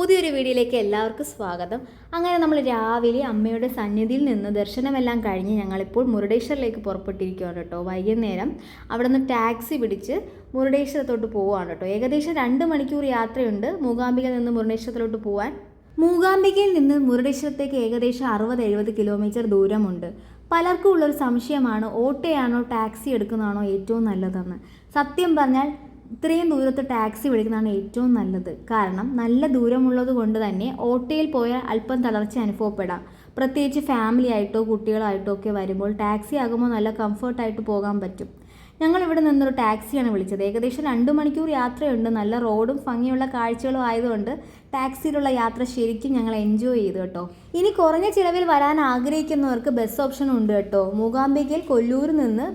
പുതിയൊരു വീഡിയോയിലേക്ക് എല്ലാവർക്കും സ്വാഗതം. അങ്ങനെ നമ്മൾ രാവിലെ അമ്മയുടെ സന്നിധിയിൽ നിന്ന് ദർശനമെല്ലാം കഴിഞ്ഞ് ഞങ്ങളിപ്പോൾ മുരുടേശ്വറിലേക്ക് പുറപ്പെട്ടിരിക്കുകയാണ് കേട്ടോ. വൈകുന്നേരം അവിടെ നിന്ന് ടാക്സി പിടിച്ച് മുരുടേശ്വരത്തോട്ട് പോവുകയാണ് കേട്ടോ. ഏകദേശം 2 മണിക്കൂർ യാത്രയുണ്ട് മൂകാംബികയിൽ നിന്ന് മുരുടേശ്വരത്തിലോട്ട് പോകാൻ. മൂകാംബികയിൽ നിന്ന് മുരുടേശ്വരത്തേക്ക് ഏകദേശം 60-70 കിലോമീറ്റർ ദൂരമുണ്ട്. പലർക്കും ഉള്ളൊരു സംശയമാണ് ഓട്ടോയാണോ ടാക്സി എടുക്കുന്നതാണോ ഏറ്റവും നല്ലതെന്ന്. സത്യം പറഞ്ഞാൽ ഇത്രയും ദൂരത്ത് ടാക്സി വിളിക്കുന്നതാണ് ഏറ്റവും നല്ലത്. കാരണം നല്ല ദൂരമുള്ളത് കൊണ്ട് തന്നെ ഓട്ടോയിൽ പോയാൽ അല്പം തളർച്ച അനുഭവപ്പെടാം. പ്രത്യേകിച്ച് ഫാമിലി ആയിട്ടോ കുട്ടികളായിട്ടോ ഒക്കെ വരുമ്പോൾ ടാക്സി ആകുമ്പോൾ നല്ല കംഫർട്ടായിട്ട് പോകാൻ പറ്റും. ഞങ്ങളിവിടെ നിന്നൊരു ടാക്സിയാണ് വിളിച്ചത്. ഏകദേശം 2 മണിക്കൂർ യാത്രയുണ്ട്. നല്ല റോഡും ഭംഗിയുള്ള കാഴ്ചകളും ആയതുകൊണ്ട് ടാക്സിയിലുള്ള യാത്ര ശരിക്കും ഞങ്ങൾ എൻജോയ് ചെയ്തു കേട്ടോ. ഇനി കുറഞ്ഞ ചിലവിൽ വരാൻ ആഗ്രഹിക്കുന്നവർക്ക് ബസ് ഓപ്ഷനും ഉണ്ട് കേട്ടോ. മൂകാംബികയിൽ കൊല്ലൂരിൽ നിന്ന്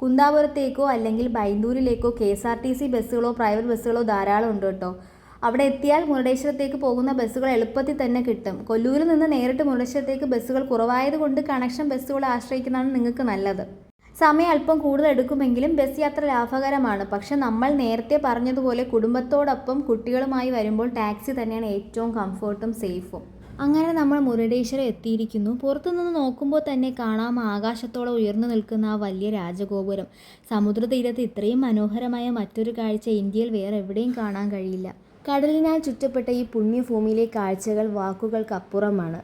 കുന്താപുരത്തേക്കോ അല്ലെങ്കിൽ ബൈന്ദൂരിലേക്കോ KSRTC ബസ്സുകളോ പ്രൈവറ്റ് ബസ്സുകളോ ധാരാളം ഉണ്ട് കേട്ടോ. അവിടെ എത്തിയാൽ മുരുടേശ്വരത്തേക്ക് പോകുന്ന ബസ്സുകൾ എളുപ്പത്തിൽ തന്നെ കിട്ടും. കൊല്ലൂരിൽ നിന്ന് നേരിട്ട് മുരുടേശ്വരത്തേക്ക് ബസ്സുകൾ കുറവായതുകൊണ്ട് കണക്ഷൻ ബസ്സുകളെ ആശ്രയിക്കുന്നതാണ് നിങ്ങൾക്ക് നല്ലത്. സമയം അല്പം കൂടുതൽ എടുക്കുമെങ്കിലും ബസ് യാത്ര ലാഭകരമാണ്. പക്ഷെ നമ്മൾ നേരത്തെ പറഞ്ഞതുപോലെ കുടുംബത്തോടൊപ്പം കുട്ടികളുമായി വരുമ്പോൾ ടാക്സി തന്നെയാണ് ഏറ്റവും കംഫർട്ടും സേഫും. അങ്ങനെ നമ്മൾ മുരുടേശ്വരം എത്തിയിരിക്കുന്നു. പുറത്തുനിന്ന് നോക്കുമ്പോൾ തന്നെ കാണാം ആകാശത്തോളം ഉയർന്നു നിൽക്കുന്ന ആ വലിയ രാജഗോപുരം. സമുദ്രതീരത്ത് ഇത്രയും മനോഹരമായ മറ്റൊരു കാഴ്ച ഇന്ത്യയിൽ വേറെ എവിടെയും കാണാൻ കഴിയില്ല. കടലിനാൽ ചുറ്റപ്പെട്ട ഈ പുണ്യഭൂമിയിലെ കാഴ്ചകൾ വാക്കുകൾക്കപ്പുറമാണ്.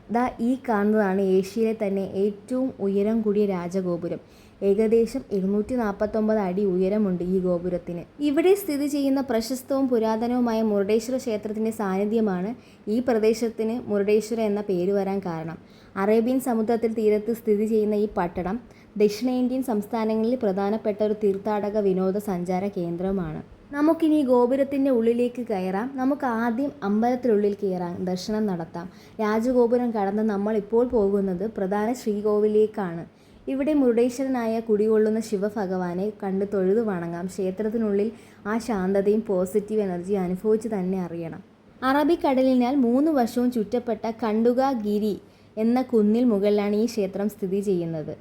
ഈ കാണുന്നതാണ് ഏഷ്യയിലെ തന്നെ ഏറ്റവും ഉയരം കൂടിയ രാജഗോപുരം. ഏകദേശം 249 അടി ഉയരമുണ്ട് ഈ ഗോപുരത്തിന്. ഇവിടെ സ്ഥിതി ചെയ്യുന്ന പ്രശസ്തവും പുരാതനവുമായ മുരുടേശ്വര ക്ഷേത്രത്തിൻ്റെ സാന്നിധ്യമാണ് ഈ പ്രദേശത്തിന് മുരുടേശ്വര എന്ന പേര് വരാൻ കാരണം. അറേബ്യൻ സമുദ്രത്തിൽ തീരത്ത് സ്ഥിതി ചെയ്യുന്ന ഈ പട്ടണം ദക്ഷിണേന്ത്യൻ സംസ്ഥാനങ്ങളിൽ പ്രധാനപ്പെട്ട ഒരു തീർത്ഥാടക വിനോദസഞ്ചാര കേന്ദ്രമാണ്. നമുക്കിനി ഗോപുരത്തിൻ്റെ ഉള്ളിലേക്ക് കയറാം. നമുക്ക് ആദ്യം അമ്പലത്തിനുള്ളിൽ കയറാം, ദർശനം നടത്താം. രാജഗോപുരം കടന്ന് നമ്മൾ ഇപ്പോൾ പോകുന്നത് പ്രധാന ശ്രീകോവിലേക്കാണ്. ഇവിടെ മുരുടേശ്വരനായ കുടികൊള്ളുന്ന ശിവഭഗവാനെ കണ്ട് തൊഴുതു വണങ്ങാം. ക്ഷേത്രത്തിനുള്ളിൽ ആ ശാന്തതയും പോസിറ്റീവ് എനർജി അനുഭവിച്ച് തന്നെ അറിയണം. അറബിക്കടലിനാൽ 3 വശവും ചുറ്റപ്പെട്ട കണ്ടുക ഗിരി എന്ന കുന്നിൽ മുകളിലാണ് ഈ ക്ഷേത്രം സ്ഥിതി ചെയ്യുന്നത്.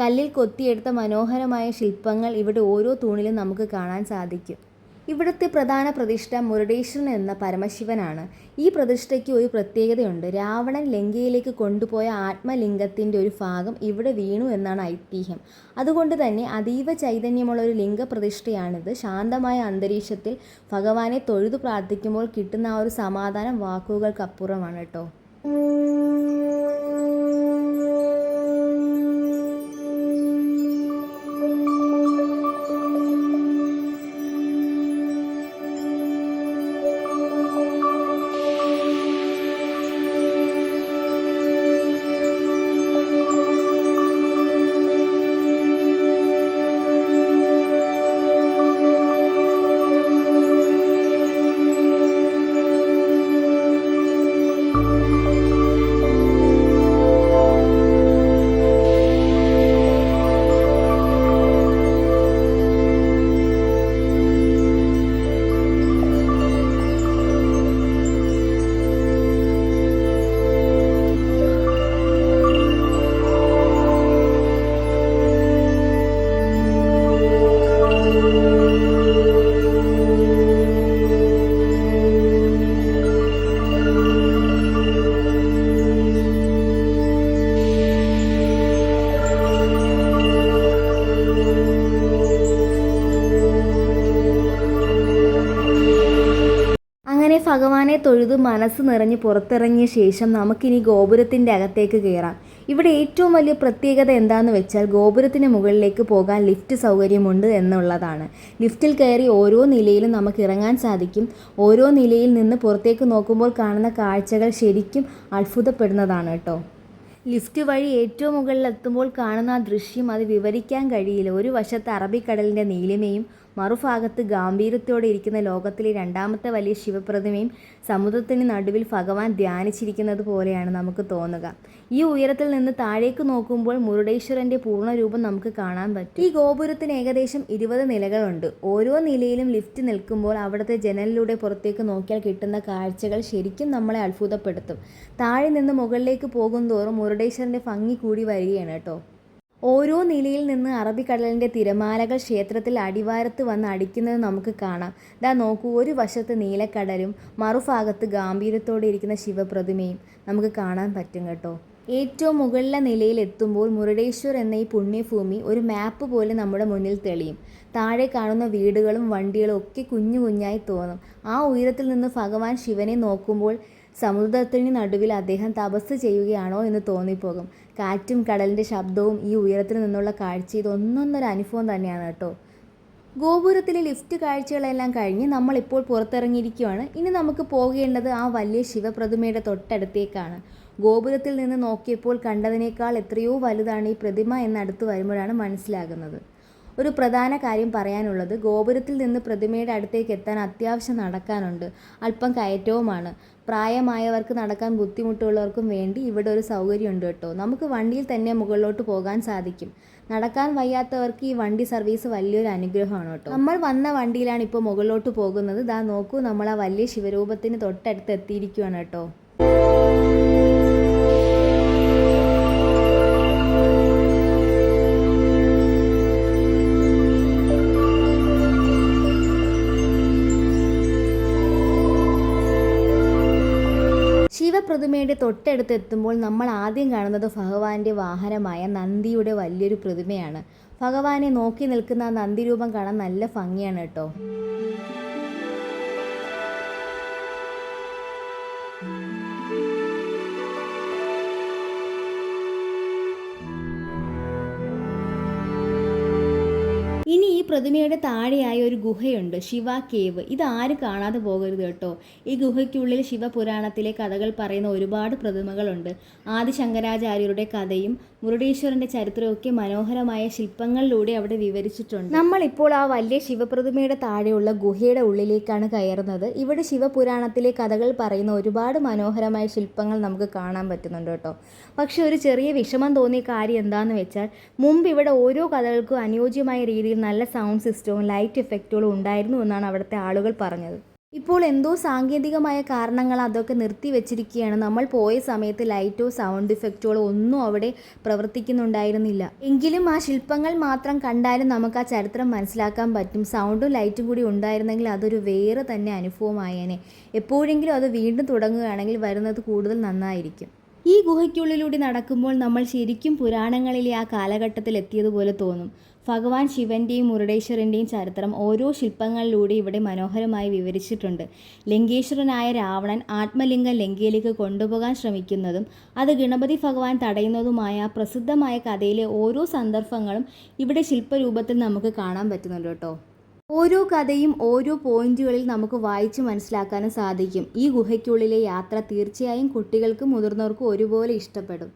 കല്ലിൽ കൊത്തിയെടുത്ത മനോഹരമായ ശില്പങ്ങൾ ഇവിടെ ഓരോ തൂണിലും നമുക്ക് കാണാൻ സാധിക്കും. ഇവിടുത്തെ പ്രധാന പ്രതിഷ്ഠ മുരുടേശ്വരൻ എന്ന പരമശിവനാണ്. ഈ പ്രതിഷ്ഠയ്ക്ക് ഒരു പ്രത്യേകതയുണ്ട്. രാവണൻ ലങ്കയിലേക്ക് കൊണ്ടുപോയ ആത്മലിംഗത്തിൻ്റെ ഒരു ഭാഗം ഇവിടെ വീണു എന്നാണ് ഐതിഹ്യം. അതുകൊണ്ട് തന്നെ അതീവ ചൈതന്യമുള്ള ഒരു ലിംഗപ്രതിഷ്ഠയാണിത്. ശാന്തമായ അന്തരീക്ഷത്തിൽ ഭഗവാനെ തൊഴുതു പ്രാർത്ഥിക്കുമ്പോൾ കിട്ടുന്ന ആ ഒരു സമാധാനം വാക്കുകൾക്കപ്പുറമാണ് കേട്ടോ. ഭഗവാനെ തൊഴുതു മനസ്സ് നിറഞ്ഞ് പുറത്തിറങ്ങിയ ശേഷം നമുക്കിനി ഗോപുരത്തിൻ്റെ അകത്തേക്ക് കയറാം. ഇവിടെ ഏറ്റവും വലിയ പ്രത്യേകത എന്താണെന്ന് വെച്ചാൽ ഗോപുരത്തിന് മുകളിലേക്ക് പോകാൻ ലിഫ്റ്റ് സൗകര്യമുണ്ട് എന്നുള്ളതാണ്. ലിഫ്റ്റിൽ കയറി ഓരോ നിലയിലും നമുക്ക് ഇറങ്ങാൻ സാധിക്കും. ഓരോ നിലയിൽ നിന്ന് പുറത്തേക്ക് നോക്കുമ്പോൾ കാണുന്ന കാഴ്ചകൾ ശരിക്കും അത്ഭുതപ്പെടുന്നതാണ് കേട്ടോ. ലിഫ്റ്റ് വഴി ഏറ്റവും മുകളിലെത്തുമ്പോൾ കാണുന്ന ആ ദൃശ്യം അത് വിവരിക്കാൻ കഴിയില്ല. ഒരു വശത്ത് അറബിക്കടലിൻ്റെ നീലിമയും മറുഭാഗത്ത് ഗാംഭീര്യത്തോടെ ഇരിക്കുന്ന ലോകത്തിലെ 2ാമത്തെ വലിയ ശിവപ്രതിമയും സമുദ്രത്തിന് നടുവിൽ ഭഗവാൻ ധ്യാനിച്ചിരിക്കുന്നത് പോലെയാണ് നമുക്ക് തോന്നുക. ഈ ഉയരത്തിൽ നിന്ന് താഴേക്ക് നോക്കുമ്പോൾ മുരുടേശ്വരൻ്റെ പൂർണ്ണരൂപം നമുക്ക് കാണാൻ പറ്റും. ഈ ഗോപുരത്തിന് ഏകദേശം 20 നിലകളുണ്ട്. ഓരോ നിലയിലും ലിഫ്റ്റ് നിൽക്കുമ്പോൾ അവിടുത്തെ ജനലിലൂടെ പുറത്തേക്ക് നോക്കിയാൽ കിട്ടുന്ന കാഴ്ചകൾ ശരിക്കും നമ്മളെ അത്ഭുതപ്പെടുത്തും. താഴെ നിന്ന് മുകളിലേക്ക് പോകും തോറും മുരുടേശ്വരൻ്റെ ഭംഗി കൂടി വരികയാണ് കേട്ടോ. ഓരോ നിലയിൽ നിന്ന് അറബിക്കടലിൻ്റെ തിരമാലകൾ ക്ഷേത്രത്തിൽ അടിവാരത്ത് വന്ന് അടിക്കുന്നത് നമുക്ക് കാണാം. ദാ നോക്കൂ, ഒരു വശത്ത് നീലക്കടലും മറുഭാഗത്ത് ഗാംഭീര്യത്തോടെ ഇരിക്കുന്ന ശിവപ്രതിമയും നമുക്ക് കാണാൻ പറ്റും കേട്ടോ. ഏറ്റവും മുകളിലെ നിലയിൽ എത്തുമ്പോൾ മുരുടേശ്വർ എന്ന ഈ പുണ്യഭൂമി ഒരു മാപ്പ് പോലെ നമ്മുടെ മുന്നിൽ തെളിയും. താഴെ കാണുന്ന വീടുകളും വണ്ടികളും ഒക്കെ കുഞ്ഞു കുഞ്ഞായി തോന്നും. ആ ഉയരത്തിൽ നിന്ന് ഭഗവാൻ ശിവനെ നോക്കുമ്പോൾ സമുദ്രത്തിന് നടുവിൽ അദ്ദേഹം തപസ് ചെയ്യുകയാണോ എന്ന് തോന്നിപ്പോകും. കാറ്റും കടലിൻ്റെ ശബ്ദവും ഈ ഉയരത്തിൽ നിന്നുള്ള കാഴ്ച ഇതൊന്നൊന്നൊരു അനുഭവം തന്നെയാണ് കേട്ടോ. ഗോപുരത്തിലെ ലിഫ്റ്റ് കാഴ്ചകളെല്ലാം കഴിഞ്ഞ് നമ്മളിപ്പോൾ പുറത്തിറങ്ങിയിരിക്കുകയാണ്. ഇനി നമുക്ക് പോകേണ്ടത് ആ വലിയ ശിവപ്രതിമയുടെ തൊട്ടടുത്തേക്കാണ്. ഗോപുരത്തിൽ നിന്ന് നോക്കിയപ്പോൾ കണ്ടതിനേക്കാൾ എത്രയോ വലുതാണ് ഈ പ്രതിമ എന്നടുത്ത് വരുമ്പോഴാണ് മനസ്സിലാകുന്നത്. ഒരു പ്രധാന കാര്യം പറയാനുള്ളത്, ഗോപുരത്തിൽ നിന്ന് പ്രതിമയുടെ അടുത്തേക്ക് എത്താൻ അത്യാവശ്യം നടക്കാനുണ്ട്. അല്പം കയറ്റവുമാണ്. പ്രായമായവർക്ക് നടക്കാൻ ബുദ്ധിമുട്ടുള്ളവർക്കും വേണ്ടി ഇവിടെ ഒരു സൗകര്യമുണ്ട് കേട്ടോ. നമുക്ക് വണ്ടിയിൽ തന്നെ മുകളിലോട്ട് പോകാൻ സാധിക്കും. നടക്കാൻ വയ്യാത്തവർക്ക് ഈ വണ്ടി സർവീസ് വലിയൊരു അനുഗ്രഹമാണ് കേട്ടോ. നമ്മൾ വന്ന വണ്ടിയിലാണ് ഇപ്പോൾ മുകളിലോട്ട് പോകുന്നത്. ദാ നോക്കൂ, നമ്മൾ ആ വലിയ ശിവരൂപത്തിന് തൊട്ടടുത്ത് എത്തിയിരിക്കുകയാണ് കേട്ടോ. ശിവപ്രതിമയുടെ തൊട്ടടുത്ത് എത്തുമ്പോൾ നമ്മൾ ആദ്യം കാണുന്നത് ഭഗവാന്റെ വാഹനമായ നന്ദിയുടെ വലിയൊരു പ്രതിമയാണ്. ഭഗവാനെ നോക്കി നിൽക്കുന്ന ആ നന്ദി രൂപം കാണാൻ നല്ല ഭംഗിയാണ് കേട്ടോ. ഇനി ഈ പ്രതിമയുടെ താഴെയായ ഒരു ഗുഹയുണ്ട്, ശിവ കേവ്. ഇതാരും കാണാതെ പോകരുത് കേട്ടോ. ഈ ഗുഹയ്ക്കുള്ളിൽ ശിവപുരാണത്തിലെ കഥകൾ പറയുന്ന ഒരുപാട് പ്രതിമകളുണ്ട്. ആദിശങ്കരാചാര്യരുടെ കഥയും മുരുടേശ്വരൻ്റെ ചരിത്രമൊക്കെ മനോഹരമായ ശില്പങ്ങളിലൂടെ അവിടെ വിവരിച്ചിട്ടുണ്ട്. നമ്മളിപ്പോൾ ആ വലിയ ശിവപ്രതിമയുടെ താഴെയുള്ള ഗുഹയുടെ ഉള്ളിലേക്കാണ് കയറുന്നത്. ഇവിടെ ശിവപുരാണത്തിലെ കഥകൾ പറയുന്ന ഒരുപാട് മനോഹരമായ ശില്പങ്ങൾ നമുക്ക് കാണാൻ പറ്റുന്നുണ്ട് കേട്ടോ. പക്ഷെ ഒരു ചെറിയ വിഷമം തോന്നിയ കാര്യം എന്താണെന്ന് വെച്ചാൽ, മുമ്പ് ഇവിടെ ഓരോ കഥകൾക്കും അനുയോജ്യമായ രീതിയിൽ നല്ല സൗണ്ട് സിസ്റ്റവും ലൈറ്റ് എഫക്റ്റുകളും ഉണ്ടായിരുന്നു എന്നാണ് അവിടുത്തെ ആളുകൾ പറഞ്ഞത്. ഇപ്പോൾ എന്തോ സാങ്കേതികമായ കാരണങ്ങൾ അതൊക്കെ നിർത്തി വെച്ചിരിക്കുകയാണ്. നമ്മൾ പോയ സമയത്ത് ലൈറ്റോ സൗണ്ട് ഇഫക്റ്റുകളോ ഒന്നും അവിടെ പ്രവർത്തിക്കുന്നുണ്ടായിരുന്നില്ല. എങ്കിലും ആ ശില്പങ്ങൾ മാത്രം കണ്ടാലും നമുക്ക് ആ ചരിത്രം മനസ്സിലാക്കാൻ പറ്റും. സൗണ്ടും ലൈറ്റും കൂടി ഉണ്ടായിരുന്നെങ്കിൽ അതൊരു വേറെ തന്നെ അനുഭവമായേനെ. എപ്പോഴെങ്കിലും അത് വീണ്ടും തുടങ്ങുകയാണെങ്കിൽ വരുന്നത് കൂടുതൽ നന്നായിരിക്കും. ഈ ഗുഹയ്ക്കുള്ളിലൂടെ നടക്കുമ്പോൾ നമ്മൾ ശരിക്കും പുരാണങ്ങളിലെ ആ കാലഘട്ടത്തിൽ എത്തിയതുപോലെ തോന്നും. ഭഗവാൻ ശിവൻ്റെയും മുരുടേശ്വരൻ്റെയും ചരിത്രം ഓരോ ശില്പങ്ങളിലൂടെ ഇവിടെ മനോഹരമായി വിവരിച്ചിട്ടുണ്ട്. ലങ്കേശ്വരനായ രാവണൻ ആത്മലിംഗം ലങ്കയിലേക്ക് കൊണ്ടുപോകാൻ ശ്രമിക്കുന്നതും അത് ഗണപതി ഭഗവാൻ തടയുന്നതുമായ പ്രസിദ്ധമായ കഥയിലെ ഓരോ സന്ദർഭങ്ങളും ഇവിടെ ശില്പരൂപത്തിൽ നമുക്ക് കാണാൻ പറ്റുന്നുണ്ട് കേട്ടോ. ഓരോ കഥയും ഓരോ പോയിന്റുകളിൽ നമുക്ക് വായിച്ച് മനസ്സിലാക്കാനും സാധിക്കും. ഈ ഗുഹയ്ക്കുള്ളിലെ യാത്ര തീർച്ചയായും കുട്ടികൾക്കും മുതിർന്നവർക്കും ഒരുപോലെ ഇഷ്ടപ്പെടും.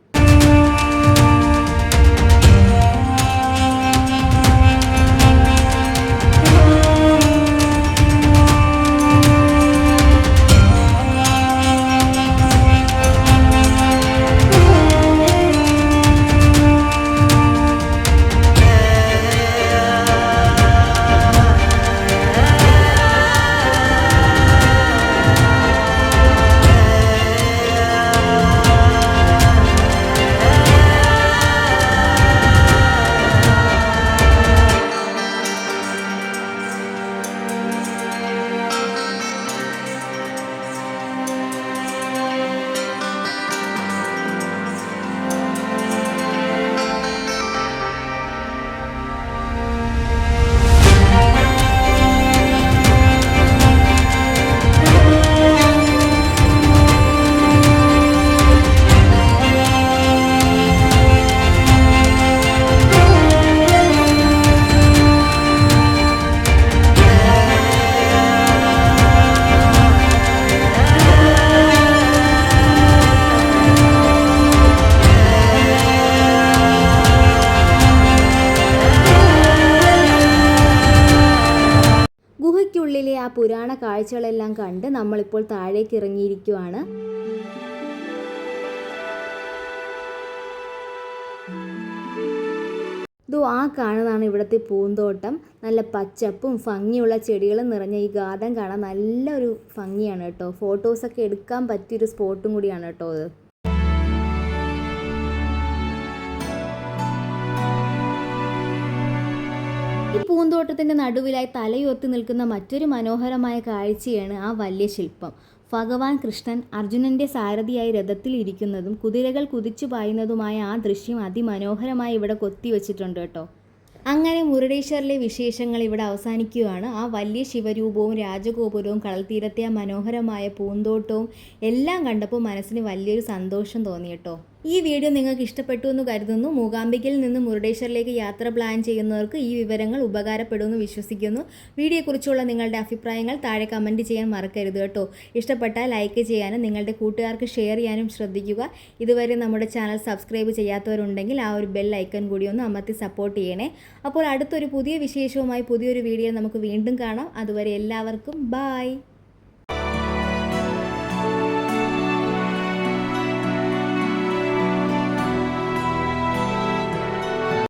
ഗുഹയ്ക്കുള്ളിലെ ആ പുരാണ കാഴ്ചകളെല്ലാം കണ്ട് നമ്മളിപ്പോൾ താഴേക്ക് ഇറങ്ങിയിരിക്കുവാണ്. ആ കാണുന്നതാണ് ഇവിടുത്തെ പൂന്തോട്ടം. നല്ല പച്ചപ്പും ഭംഗിയുള്ള ചെടികളും നിറഞ്ഞ ഈ ഗാർഡൻ കാണാൻ നല്ലൊരു ഭംഗിയാണ് കേട്ടോ. ഫോട്ടോസൊക്കെ എടുക്കാൻ പറ്റിയൊരു സ്പോട്ടും കൂടിയാണ് കേട്ടോ അത്. ഈ പൂന്തോട്ടത്തിൻ്റെ നടുവിലായി തലയുയർത്തി നിൽക്കുന്ന മറ്റൊരു മനോഹരമായ കാഴ്ചയാണ് ആ വലിയ ശില്പം. ഭഗവാൻ കൃഷ്ണൻ അർജുനൻ്റെ സാരഥിയായി രഥത്തിൽ ഇരിക്കുന്നതും കുതിരകൾ കുതിച്ചു പായുന്നതുമായ ആ ദൃശ്യം അതിമനോഹരമായി ഇവിടെ കൊത്തിവെച്ചിട്ടുണ്ട് കേട്ടോ. അങ്ങനെ മുരുടേശ്വറിലെ വിശേഷങ്ങൾ ഇവിടെ അവസാനിക്കുകയാണ്. ആ വലിയ ശിവരൂപവും രാജഗോപുരവും കടൽത്തീരത്തെ ആ മനോഹരമായ പൂന്തോട്ടവും എല്ലാം കണ്ടപ്പോൾ മനസ്സിന് വലിയൊരു സന്തോഷം തോന്നി കേട്ടോ. ഈ വീഡിയോ നിങ്ങൾക്ക് ഇഷ്ടപ്പെട്ടു എന്ന് കരുതുന്നു. മൂകാംബികയിൽ നിന്ന് മുരുടേശ്വറിലേക്ക് യാത്ര പ്ലാൻ ചെയ്യുന്നവർക്ക് ഈ വിവരങ്ങൾ ഉപകാരപ്പെടുമെന്ന് വിശ്വസിക്കുന്നു. വീഡിയോയെക്കുറിച്ചുള്ള നിങ്ങളുടെ അഭിപ്രായങ്ങൾ താഴെ കമൻറ്റ് ചെയ്യാൻ മറക്കരുത് കേട്ടോ. ഇഷ്ടപ്പെട്ടാൽ ലൈക്ക് ചെയ്യാനും നിങ്ങളുടെ കൂട്ടുകാർക്ക് ഷെയർ ചെയ്യാനും ശ്രദ്ധിക്കുക. ഇതുവരെ നമ്മുടെ ചാനൽ സബ്സ്ക്രൈബ് ചെയ്യാത്തവരുണ്ടെങ്കിൽ ആ ഒരു ബെൽ ഐക്കൺ കൂടി ഒന്ന് അമർത്തി സപ്പോർട്ട് ചെയ്യണേ. അപ്പോൾ അടുത്തൊരു പുതിയ വിശേഷവുമായി പുതിയൊരു വീഡിയോ നമുക്ക് വീണ്ടും കാണാം. അതുവരെ എല്ലാവർക്കും ബായ്.